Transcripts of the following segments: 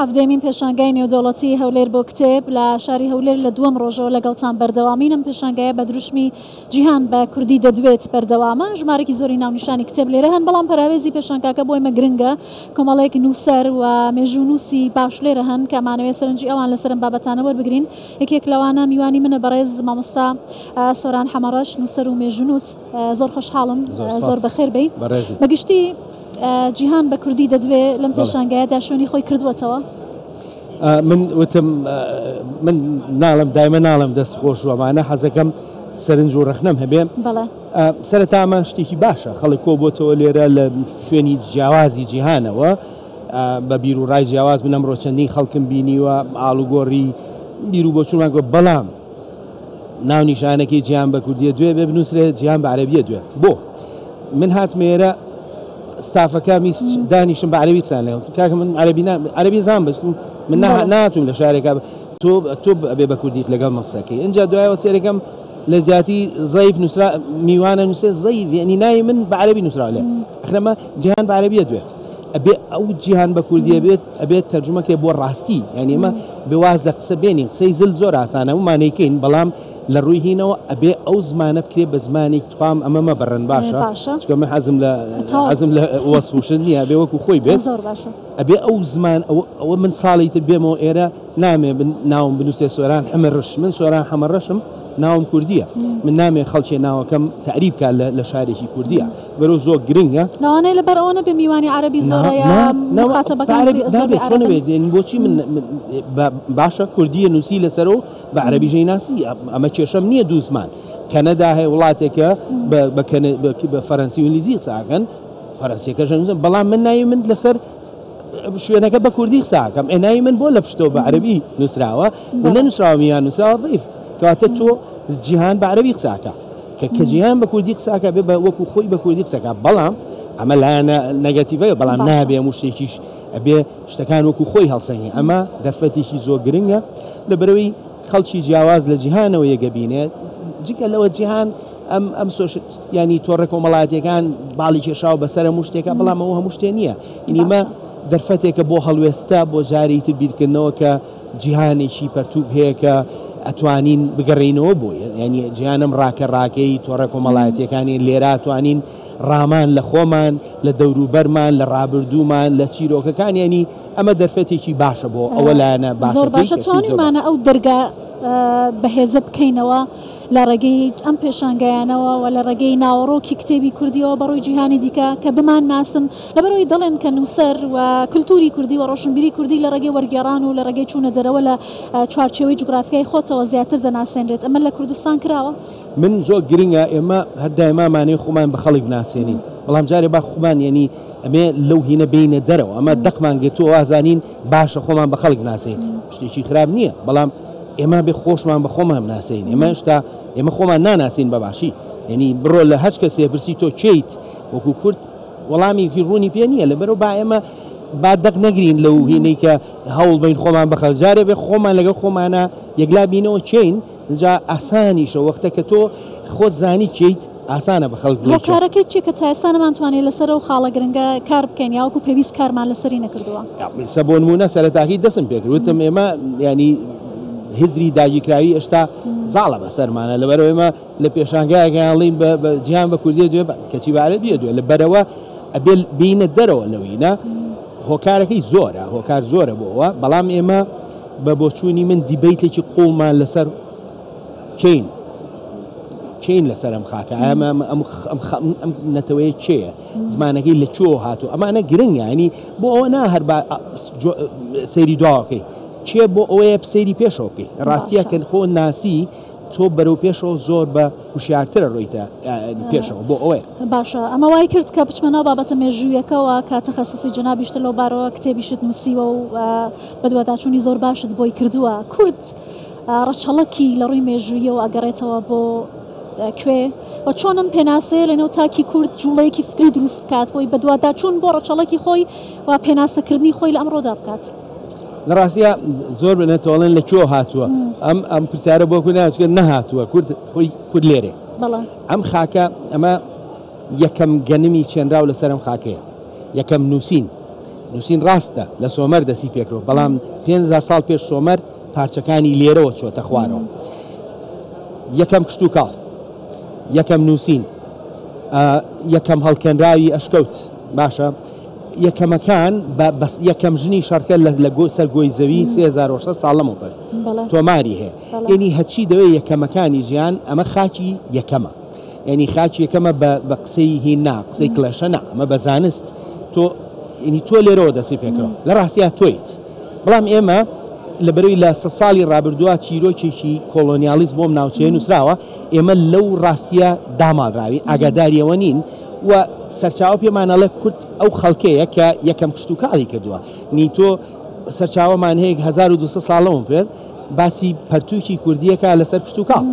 حەفدەمین پێشانگای نێودەوڵەتی هەولێر بۆ کتێب لە شاری هەولێر لە دووەم ڕۆژەوە لەگەڵتان بەردەوامینم. پێشانگایە بە دروشمی جیهان بە کوردی دەدوێت بەردەوامە. ژمارەی زۆری ناونیشانی کتێب لێرە هەن، بەڵام پەراوێزی پێشانگاکە بۆی مە گرنگە. کۆمەڵێک نووسەر و مێژوو نووسی باش لێرە هەن کە ئەمانەوێت سەرنجی ئەوان لەسەرم بابەتانە وەربگرین. یەکێک لەوانە میوانی منە بەڕێز مامۆستا سۆران حەمەڕەش، نووسەر و مێژوو نووس. زۆر خۆشحاڵم، زۆر بەخێر بێ. بەگشتی جیهان بە کوردی دەدوێت لەم پێشانگایەدا شوێنی خۆی کردووەتەوە. من وتم من ناڵم دایمە ناڵم دەست خۆش وەمانە حەزەکەم سەرنج و ڕەخنەم هەبێ. سەرەتامە شتێکی باشە خەڵک کۆ بۆتەوە لێرە لە شوێنی جیاوازی جیهانەوە بە بیر و ڕای جیاواز من ئەمڕۆ چەندین خەڵکم بینیوە ئاڵوگۆڕی بیر و بۆچوونمان گوت بەڵام ناونیشانەکەی جیهان بە کوردیە دوێ بێ بنووسرێت جیهان بە عەرەبیە دوێ. بۆ من هاتمێرە ستافەکە میست دانیشم بە عەرەبی قسان لێ کاکە من عەرەبی زان بەس من ناتوم لە شارێکا تۆ ئەبێ بە کوردیت لەگەڵ مەقسەکەی. اینجا دوایەوە سێرەکەم لە جاتی زەیف نووسرا میوانە نووسێ زەیف یعنی ناوی من بە عەرەبی نووسراوە لێ. ئەخرەمە جیهان بە عەرەبیە دوێ ئەبێ ئەو جیهان بە کوردیە بێت ئەبێت تەرجمەکێ بۆ ڕاستی. یعنی ئێمە بێواز دە قسە بێنین قسەی زل زۆر ئاسانە ومانەیکەین، بەڵام لە ڕووی هینەوە ئەبێ ئەو زمانە بکرێ بە زمانێک توام ئەمەمە بەڕەن باشە چکە من حەزم لە وەسفوشن نییە ئەبێ وەکو خۆی بێت. ئەبێ ئەو زمان ئەوە من ساڵی تر بێمەوە ئێرە نامێ ناوم بنووسێ سۆران حەمەڕەش، من سۆران حەمەڕەشم ناوم کوردیە، من نامێ خەڵکی ناوەکەم تعریب کات لە شارێکی کوردیە بەرەو زۆر گرنگە. لەوانەیە لەبەر ئەوە نەبێ میوانی عەرەبی زۆرە نابێت بۆچی من باشە کوردیە نووسی لەسەرەوە بە عەرەبیژەی ناسی ئەمە کێشەم نییە. دوو زمان کەنەدا هەیە وڵاتێکە بە فەرەنسی و ئینگلیزی قساکەن، فەرەنسیەکەش نووسن، بەڵام من ناوی من لەسەر شوێنەکە بە کوردی قساکەم، ناوی من بۆ لە پشتەوە بە عەرەبی نووسراوە و نەنووسراوە میان نووسراوە ضیف کەواتە تۆ جیهان بە عەرەبی قساکە کە جیهان بە کوردی قساکە بێ بە وەکو خۆی بە کوردی قسەکە. بەڵام ئەمە لایەنە نەگەتیڤەیە، بەڵام نابێ هەموو شتێکیش ئەبێ شتەکان وەکو خۆی هەڵسەنگی. ئەمە دەرفەتێکی زۆر گرنگە لەبەرەوەی خەڵکی جیاواز لە جیهانەوە یەکە بینێت. جگە لەوە جیهان ئەم ینی تۆڕە کۆمەڵایەتیەکان باڵی کێشاو بەسەر هەموو شتێکە، بەڵام ئەوە هەموو شتێ نییە. ئینیمە دەرفەتێکە بۆ هەڵوێستا بۆ جاری تر بیرکردنەوە کە جیهانێکی پەرتوک هەیە کە ئەتوانین بگەڕینەوە بۆ ینی جیهانم ڕاکەی تۆڕە کۆمەڵایەتیەکانی لێرە توانین ڕامان لە خۆمان لە دەوروبەرمان لە ڕابردوومان لە چیرۆکەکان، ینی ئەمە دەرفەتێکی باشە بۆ ئەوە لایەنە باشە توانیمانە ئەو دەرگا بەهێزە بکەینەوە لە ڕێگەی ئەم پێشانگایانەوە و لە ڕێگەی ناوەڕۆکی کتێبی کوردیەوە بەڕۆی جیهانی دیکە کە بمان ناسن لەبەرەوەی دەڵێن کە نووسەر و کللتوری کوردی و ڕۆشنبیری کوردی لە ڕێگەی وەرگێڕان و لە ڕێگەی چوونە دەرەوە لە چوارچێوەی جوگرافیای خۆتەوە زیاتر دەناسێنرێت. ئەمە لە کوردستان کراوە؟ من زۆر گرنگە ئێمە هەردایمامانەی خۆمان بە خەڵک بناسێنین، بەڵام جارێ با خۆمان ینی ئەمێ لەو هینە بینە دەرەوە ئەمە دەقمان گێتەوە وازانین باشە خۆمان بە خەڵک ناسین شتێکی خراپ نییە، بەڵام ئێمە بێ خۆشمان بە خۆمان ناسین. ئێمە شتا ئێمە خۆمان ناناسین بە باشی، ینی بڕۆ لە هەچ کەسێ پرسی تۆ چیت وەکو کورد وەڵامیکی ڕوونی پێ نییە. لەبەرەوە با ئێمە با دەق نەگرین لەو هینەی کە هەوڵ بین خۆمان بە خەڵک، جارێ بێ خۆمان لەگەڵ خۆمانە یەکلا بینەوە چین جا ئاسانیشە وەختە کە تۆ خۆت زانی چیت ئاسانە بە خەڵک بڵێ. کارەکەی چیە کە تا ئێستانەمان توانێت لەسەر و خاڵە گرنگە کار بکەین یاوەکو پێویست کارمان لەسەری نەکردووە؟ بۆ نمونە سەرەتاکەی دەستم پێکردوتم ئێمە ینی هزری داگیرکراوی ئێشتا زاڵە بەسەرمانە، لەبەرەوە ئێمە لە پێشانگایەکەڵین بە جیهان بە کوردیە دوێ کەچی بە عەرەبیە دوێ لەبەرەوە ئەبێ بینە دەرەوە لەوینە هۆکارەکەی زۆرە، هۆکار زۆرە بۆەوە، بەڵام ئێمە بە بۆچوونی من دیبەیتێکی قوڵمان لەسەر چین لەسەر ئەم خاکە ئەمە ئەم نەتەوەی چێە زمانەکەی لە چۆ هاتوو ئەمانە گرنگە، ینی بۆ ئەوە نا هەر سەیری دواوەکەی چێ بۆ ئەوەیە سەیری پێشەوەکەی ڕاستیە کە خۆ ناسی تۆ بەرەو پێشەوە زۆر بە هوشیارترە ڕۆیتە پێشەوە بۆ ئەوەیە. باشە ئەمە وای کرد کە بچمەنەوە بابەتە مێژوویەکەوە کە تەخەسوسی جەنابیشتە لەو بارەوە کتێبیشت نووسیوە و بە دوواداچوونی زۆر باشت بۆی کردووە. کورد ڕەچەڵەکی لە ڕووی مێژوویەوە ئەگەڕێتەوە بۆ کوێ و چۆنم پێناسەیە لەنێو تاکی کورد جوڵەیەکی فکری دروست بکات بۆی بە دوواداچوون بۆ ڕەچەڵەکی خۆی و پێناسەکردنی خۆی لە ئەمڕۆدا بکات. لە ڕاستیە زۆر بنێتەوەڵێن لە کۆ هاتووە ئەم پرسیارە بۆ ناچکە نەهاتووە کورد لێرێ. ئەم خاکە ئەمە یەکەم گەنمی چێنراو لەسەر ئەم خاکەیە، یەکەم نووسین نووسین ڕاستە لە سۆمەر دەسی پێکرەوە بەڵام 5,000 ساڵ پێش سۆمەر پارچەکانی لێرەوە چۆتە خوارەوە یەکەم کشت و کاڵ یەکەم نووسین یەکەم هەڵکێنراوی ئەشکەوت باشە یەکەمەکان یەکەم ژنی شەڕکە لە سەر گۆی زەوی 3600 ساڵ لەمەوە پێش تۆماری هەیە یعنی هەچی دەوێت یەکەمەکانی ژیان ئەمە خاکی یەکەمە یعنی خاکی یەکەمە بە قسەی هینا قسەی کلەشە نا ئەمە بە زانست تۆ لێرەوە دەسی پێکەوە لە ڕاستیا تۆیت بەڵام ئێمە لەبەرەوەی لە 100 ساڵی ڕابردووە چیرۆکێکی کۆلۆنیالیزم بۆم ناوچەیە نووسراوە ئێمە لەو ڕاستیە داماڵراوی ئاگاداریەوە نین و سەرچاوە پێمانەڵێ کورد ئەو خەڵکەیە کە یەکەم کشت و کاڵی کردووە نی تۆ سەرچاوەمان هەیە 1200 ساڵەوە پێر باسی پەرتووکی کوردیەکە لەسەر کشت و کاڵ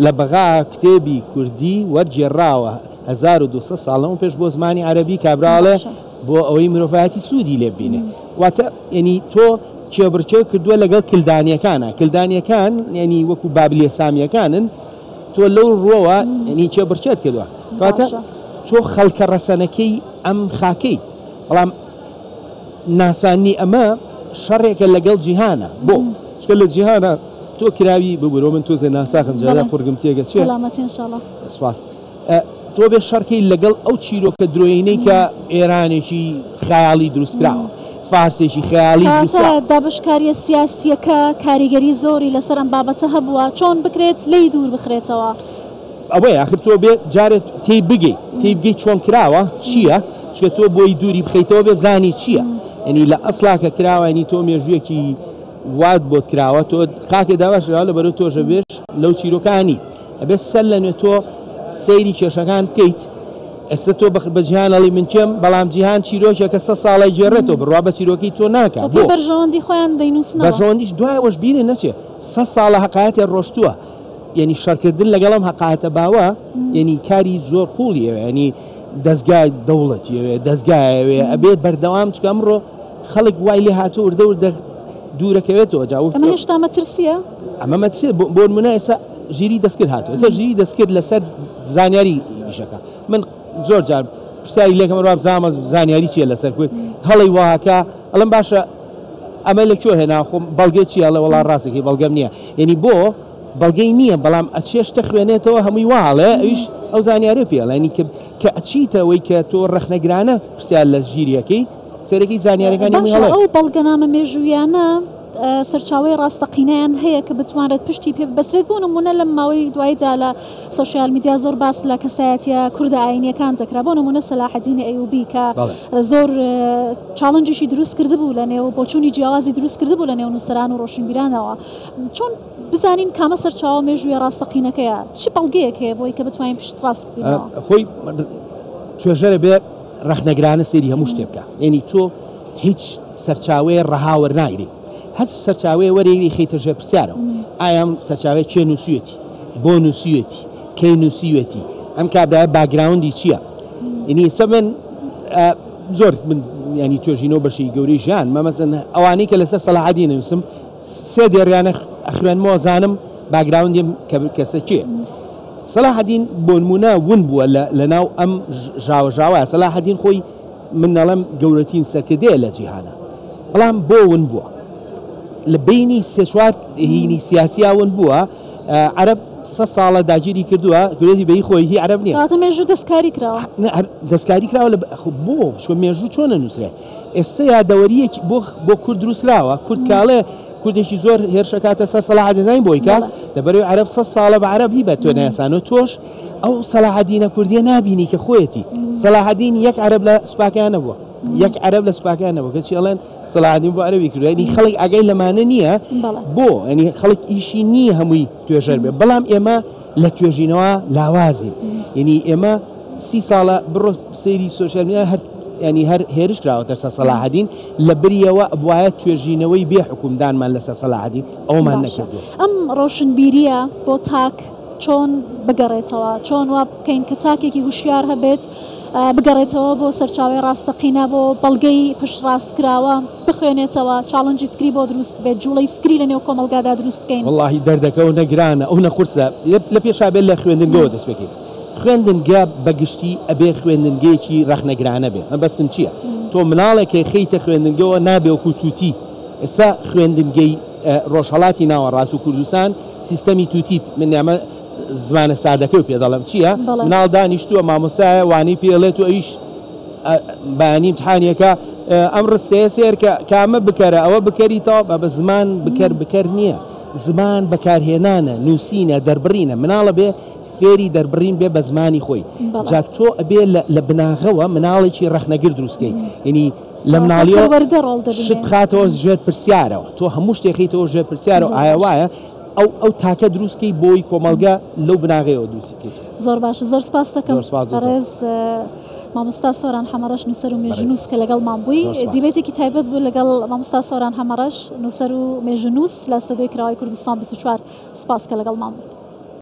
لە بەغا کتێبی کوردی وەرجێڕاوە 1200 ساڵەوە پێش بۆ زمانی عەرەبی کابراڵێ بۆ ئەوەی مرۆڤایەتی سوودی لێ ببینێ واتە ینی تۆ چێبڕچێ کردووە لەگەڵ کلدانیەکان ینی وەکو بابلێ سامیەکانن تۆ لەو ڕۆوە ینی چێبڕچێت کردووە کاتە تۆ خەڵکە ڕەسەنەکەی ئەم خاکەی بەڵام ناسانی ئەمە شەڕێکە لەگەڵ جیهانە بۆ چکە لە جیهانە تۆ کراوی ببوورەوە من تۆزێ ناساخم جارە قورگم تێگە چێ سپاس تۆ بێ شەڕکەی لەگەڵ ئەو چیرۆکە درۆینەی کە ئێرانێکی خەیاڵی دروستکراوە فارسێکی خەیاڵی دابشکاریە سیاسیەکە کاریگەری زۆری لەسەر ئەم بابەتە هەبووە چۆن بکرێت لی دوور بخرێتەوە ئەوەی آخر تۆ بێت جارێت تێی بگەی چۆن کراوە چییە چکە تۆ بۆی دووری بخەیتەوە بێ بزانی چییە ینی لە ئەسڵاکە کراوانی تۆ مێژوویەکی وات بۆت کراوە تۆ خاکێ داواشراوە لە بەرەو تۆژە بێش لەو چیرۆکانی ئەبێت سەر لە نوێ تۆ سەیری کێشەکان بکەیت ئێستا تۆ بە جیهانەڵی من چێم بەڵام جیهان چیرۆکێکە 100 ساڵی جێڕێتەوە بڕوا بە چیرۆکی تۆ ناکە بەرژەوەندی خۆیان دەینووسنەوە بەرژەوەندیش دوایەوەش بینێ نەچێ 100 ساڵە حەقایەتێ ڕۆشتووە یعنی شەڕکردن لەگەڵم حەقایەتە باوە یعنی کاری زۆر قوڵیەوە ینی دەستگای دەوڵەتیەوێ دەستگایەوێ ئەبێت بەردەوام چکە ئەمڕۆ خەڵک وای لێ هاتوو وردە دوورەکەوێتەوە جاوت ئەمە هێشتا مەترسیە ئەمە مەترسیە بۆ نمونە ئێستا ژیری دەستکرد هاتووە ئێستا ژیری دەستکرد لەسەر زانیاری ویشەکە من زۆر جار پرسیاری لێکم ڕوا بزانمە زانیاری چیە لەسەر کوێ هەڵی واکە ئەڵم باشە ئەمە لەکوێ هێنا خۆم بەڵگەی چیە لە وەڵا ڕاستێکی بەڵگەم نییە یعنی بۆ بەڵگەی نییە بەڵام ئەچێشتە خوێنێتەوە هەمووی واڵێ ئەویش ئەو زانیاری پێڵێنی کە ئەچیتەوەی کە تۆ ڕەخنەگرانە پرسیار لە ژیریەکەی سەرەکی زانیاریەکانی ئەو بەڵگەنامە مێژوویانە سەرچاوی ڕاستەقینیان هەیە کە بتوانێت پشتی پێ بەسرێت بۆ نمونە لە ماوەی دوایدا لە سۆشیال میدیا زۆر باس لە کەسایەتیە کوردە ئاینیەکان دەکرا بۆ نمونە سەلاحەدینی ئەیوبی کە زۆر چاڵنجێکی دروست کردبوو لە نێو بۆچوونی جیاوازی دروست کردبوو لە نێو نووسەران و ڕۆشنبیرانەوە چۆن بزانین کامە سەرچاوە مێژووی ڕاستەقینەکەیە چی بەڵگەیەک هەیە بۆی کە بتوانین پشت ڕاست بکەینەوە خۆی توێژەرە بێ ڕەخنەگرانە سێری هەموو شتێ بکە یعنی تۆ هیچ سەرچاوەیە ڕەهاوەر ناگری هەچ سەرچاوەیە وەرێگری خەیتە ژێر پرسیارەوە ئایام سەرچاوی کێ نووسیوێتی بۆ نووسیوێتی کەی نووسیوێتی ئەم کابرایە باگراوندی چییە ینی ئێستا من زۆر من ینی توێژینەوە بەشی گەورەی ژیان مەمەسەن ئەوانەی کە لەسەر سەلاحەدین نووسم سێ دێڕیانە ئەخوێنمەوە زانم باگراوندیم کەسە کێ سەلاحەدین بۆ نمونە ون بووە لە ناو ئەم ژاوەژاوە سەلاحەدین خۆی من نەڵەم گەورەترین سەرکردەیە لە جیهانە بەڵام بۆ ون بووە لە بینی سێ چوار هینی سیاسیاون بووە عەرەب 100 ساڵە داگیری کردووە گوێتی بەی خۆی هی عەرەب نییە مێژوو دەستکاری کراوە دەستکاری کراوە بۆ چۆن مێژوو چۆنە نووسرێ ئێستا یادەوەریەکی بۆ کورد دروستراوە کورد کاڵێ کوردێکی زۆر هێرشەکاتە سەر سەلاحەدین بۆی کات لەبەرەوەی عەرەب 100 ساڵە بە عەرەبی بە تۆ نایسانەوە تۆش ئەو سەلاحەدینە کوردیە نابینی کە خۆیەتی سەلاحەدین یەک عەرەب لە سوپاکیان نەبووە یەک عەرەب لە سوپاکیان نەبووە کە چی ئەڵێن سەلاحەدین بۆ عەرەبی کردووە ینی خەڵک ئاگای لەمانە نییە بۆ ینی خەڵک ئیشی نییە هەمووی توێژەر بێ بەڵام ئێمە لە توێژینەوە لاوازی ینی ئێمە 30 ساڵە بڕۆ سەیری سۆشیال میدیا ینی هەر هێرش کراوەتە سەر سەلاحەدین لە بریەوە بواە توێژینەوەی بێ حکومدانمان لەسەر سەلاحەدین ئەومان نەکردو ئەم ڕۆشنبیریە بۆ تاک چۆن بگەڕێتەوە چۆن وا بکەین کە تاکێکی هوشیار هەبێت بگەڕێتەوە بۆ سەرچاوی ڕاستەقینە بۆ بەڵگەی پشت ڕاستکراوە بخوێنێتەوە چاڵنجی فکری بۆ دروست بێت جوڵەی فکری لە نێو کۆمەلگادا دروست بکەین وەڵاهی دەردەکە و نەگرانە ئەو نەقورسە لە پێشا بێت لە خوێندنگەوە دەست بکەین خوێندنگە بەگشتی ئەبێ خوێندنگەیەکی ڕەخنەگرانە بێت مەبەستم چییە تۆ مناڵێکی خەیتە خوێندنگەوە نابێ وەکو تووتی ئێستا خوێندنگەی ڕۆژهەڵاتی ناوەڕاست و کوردستان سیستەمی تووتی من ئەمە زمانە سادەکە و پێ دەڵم چییە مناڵ دانیشتووە مامۆسایە وانی پێڵێت و ئەویش بەیانی امتحانیەکە ئەم ڕستەیە سێرکە کامە بکەرە ئەوە بکەریتەوە بە زمان بکەر نییە زمان بەکارهێنانە نووسینە دەربڕینە مناڵە بێ فێری دەربڕین بێ بە زمانی خۆی جا تۆ ئەبێ لە بناغەوە مناڵێکی ڕەخنەگر دروستکەی یعنی لە مناڵیەوە شت خاتەوە ژێر پرسیارەوە تۆ هەموو شتێکیتەوە ژێر پرسیارەوە ئایا وایە ئەو تاکە دروستکەی بۆی کۆمەلگا لەو بناغەوە دروستکەیت زۆر باشە زۆر سپاس دەکەم ڕێز مامۆستا سۆران حەمەڕەش نووسەر و مێژنووس کە لەگەڵمان بووی دیبێتێکی تایبەت بوو لەگەڵ مامۆستا سۆران حەمەڕەش نووسەر و مێژنووس لە ئەستەدۆی کراوەی کوردستان 24 سپاس کە لەگەڵمان بوو.